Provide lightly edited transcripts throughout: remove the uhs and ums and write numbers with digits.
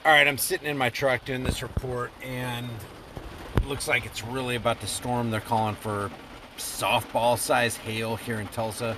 All right, I'm sitting in my truck doing this report, and it looks like it's really about to storm. They're calling for softball-sized hail here in Tulsa.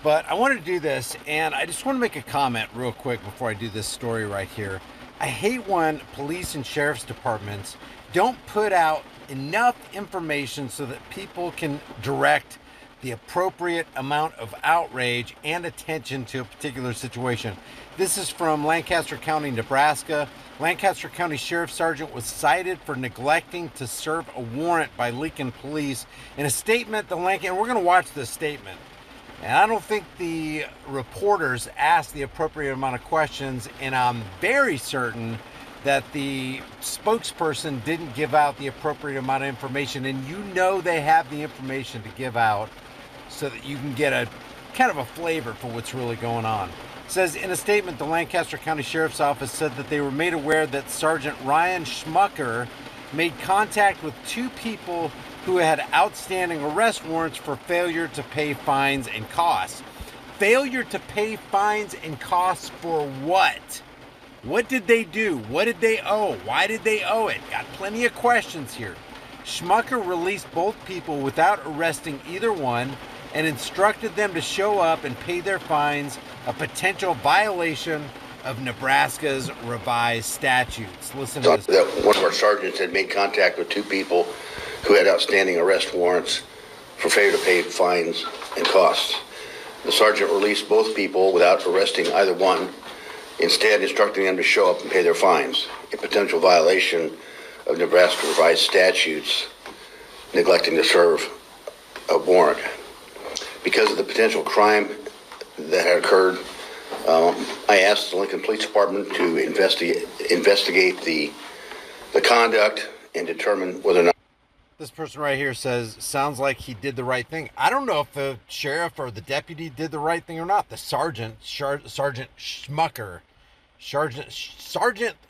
But I wanted to do this, and I just want to make a comment real quick before I do this story right here. I hate when police and sheriff's departments don't put out enough information so that people can direct the appropriate amount of outrage and attention to a particular situation. This is from Lancaster County, Nebraska. Lancaster County Sheriff Sergeant was cited for neglecting to serve a warrant by Lincoln Police. In a statement, and we're going to watch this statement. And I don't think the reporters asked the appropriate amount of questions, and I'm very certain that the spokesperson didn't give out the appropriate amount of information, and you know they have the information to give out so that you can get a kind of a flavor for what's really going on. It says, in a statement, the Lancaster County Sheriff's Office said that they were made aware that Sergeant Ryan Schmucker made contact with two people who had outstanding arrest warrants for failure to pay fines and costs. Failure to pay fines and costs for what? What did they do? What did they owe? Why did they owe it? Got plenty of questions here. Schmucker released both people without arresting either one and instructed them to show up and pay their fines, a potential violation of Nebraska's revised statutes. Listen to this. One of our sergeants had made contact with two people who had outstanding arrest warrants for failure to pay fines and costs. The sergeant released both people without arresting either one, instead instructing them to show up and pay their fines, a potential violation of Nebraska revised statutes, neglecting to serve a warrant. Because of the potential crime that had occurred, I asked the Lincoln Police Department to investigate the conduct and determine whether or not. This person right here says, sounds like he did the right thing. I don't know if the sheriff or the deputy did the right thing or not. The Sergeant Schmucker. Sergeant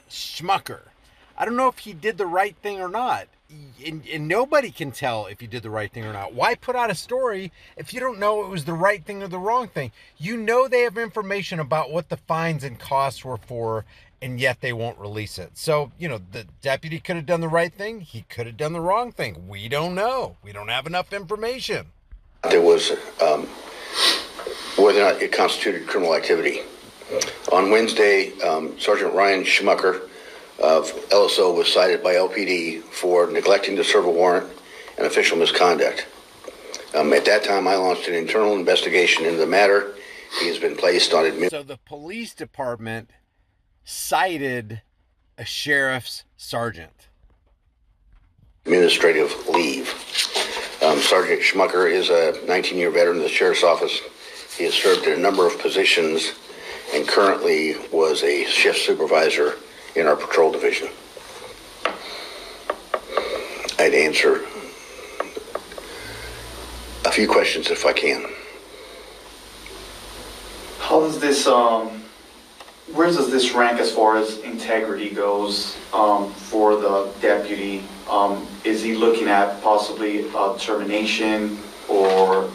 Schmucker. I don't know if he did the right thing or not. And nobody can tell if you did the right thing or not. Why put out a story if you don't know it was the right thing or the wrong thing? You know they have information about what the fines and costs were for, and yet they won't release it. So, the deputy could have done the right thing. He could have done the wrong thing. We don't know. We don't have enough information. There was whether or not it constituted criminal activity. On Wednesday, Sergeant Ryan Schmucker of LSO was cited by LPD for neglecting to serve a warrant and official misconduct. At that time, I launched an internal investigation into the matter. He has been placed on So the police department cited a sheriff's sergeant. Administrative leave. Sergeant Schmucker is a 19-year veteran of the sheriff's office. He has served in a number of positions and currently was a shift supervisor in our patrol division. I'd answer a few questions if I can. How does this, where does this rank as far as integrity goes for the deputy? Is he looking at possibly termination or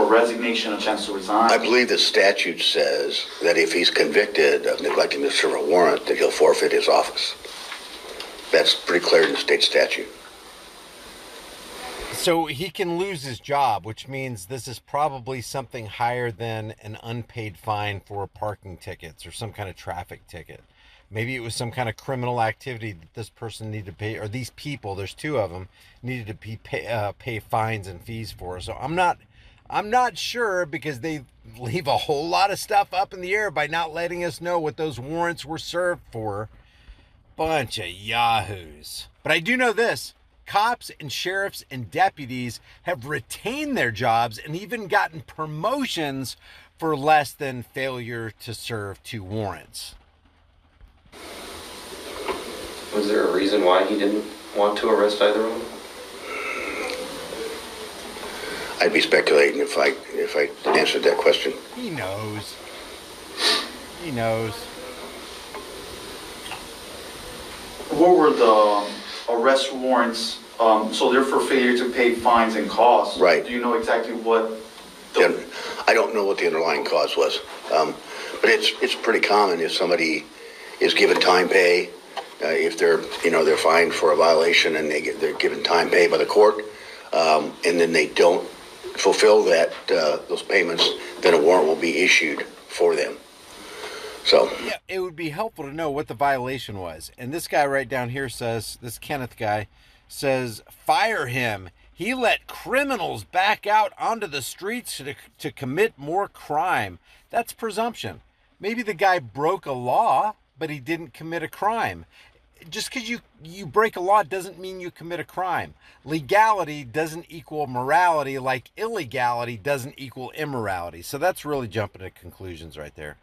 resignation, a chance to resign? I believe the statute says that if he's convicted of neglecting to serve a warrant, that he'll forfeit his office. That's pretty clear in the state statute. So he can lose his job, which means this is probably something higher than an unpaid fine for parking tickets or some kind of traffic ticket. Maybe it was some kind of criminal activity that this person needed to pay, or these people, there's two of them, needed to pay fines and fees for. So I'm not sure, because they leave a whole lot of stuff up in the air by not letting us know what those warrants were served for. Bunch of yahoos. But I do know this. Cops and sheriffs and deputies have retained their jobs and even gotten promotions for less than failure to serve two warrants. Was there a reason why he didn't want to arrest either of them? I'd be speculating if I answered that question. He knows. He knows. What were the arrest warrants? So they're for failure to pay fines and costs. Right. Do you know exactly what? I don't know what the underlying cause was, but it's pretty common if somebody is given time pay. If they're fined for a violation and they're given time pay by the court, and then they don't fulfill those payments, then a warrant will be issued for them. So yeah, it would be helpful to know what the violation was. And this guy right down here says, this Kenneth guy says, fire him. He let criminals back out onto the streets to commit more crime. That's presumption. Maybe the guy broke a law, but he didn't commit a crime. Just because you break a law doesn't mean you commit a crime. Legality doesn't equal morality, like illegality doesn't equal immorality. So that's really jumping to conclusions right there.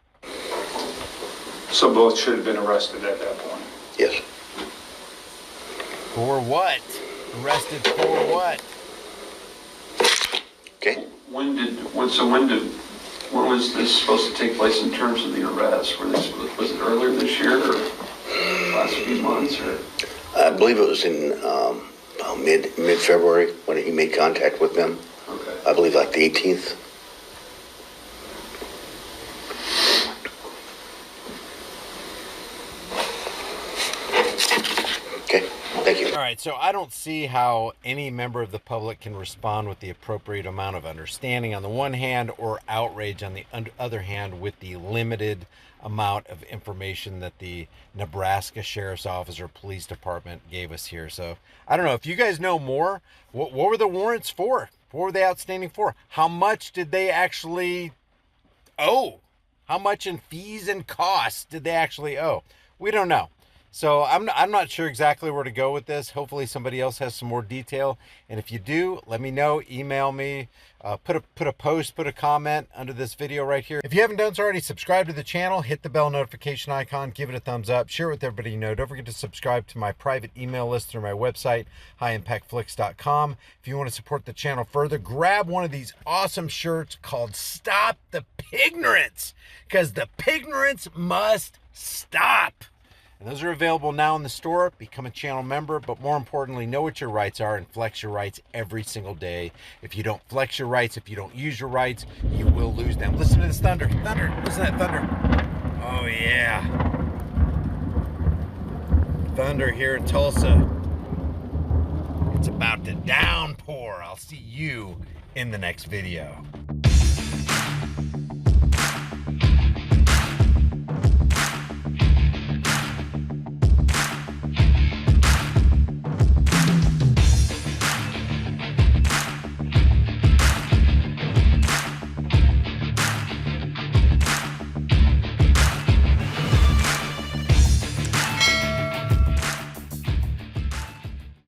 So both should have been arrested at that point? yes. For what? Arrested for what? Okay. When was this supposed to take place in terms of the arrest? Was it earlier this year or last few months? Or? I believe it was in mid-February when he made contact with them. Okay. I believe like the 18th. Okay, thank you. All right, so I don't see how any member of the public can respond with the appropriate amount of understanding on the one hand, or outrage on the other hand, with the limited amount of information that the Nebraska Sheriff's Office or Police Department gave us here. So I don't know if you guys know more. What were the warrants for? What were they outstanding for? How much did they actually owe? How much in fees and costs did they actually owe? We don't know. So I'm not sure exactly where to go with this. Hopefully somebody else has some more detail. And if you do, let me know. Email me. Put a post, put a comment under this video right here. If you haven't done so already, subscribe to the channel. Hit the bell notification icon. Give it a thumbs up. Share it with everybody you know. Don't forget to subscribe to my private email list through my website, highimpactflix.com. If you want to support the channel further, grab one of these awesome shirts called Stop the Pignorance, because the pignorance must stop. And those are available now in the store. Become a channel member, but more importantly, know what your rights are and flex your rights every single day. If you don't flex your rights, if you don't use your rights, you will lose them. Listen to this thunder. Thunder. Listen to that thunder. Oh, yeah. Thunder here in Tulsa. It's about to downpour. I'll see you in the next video.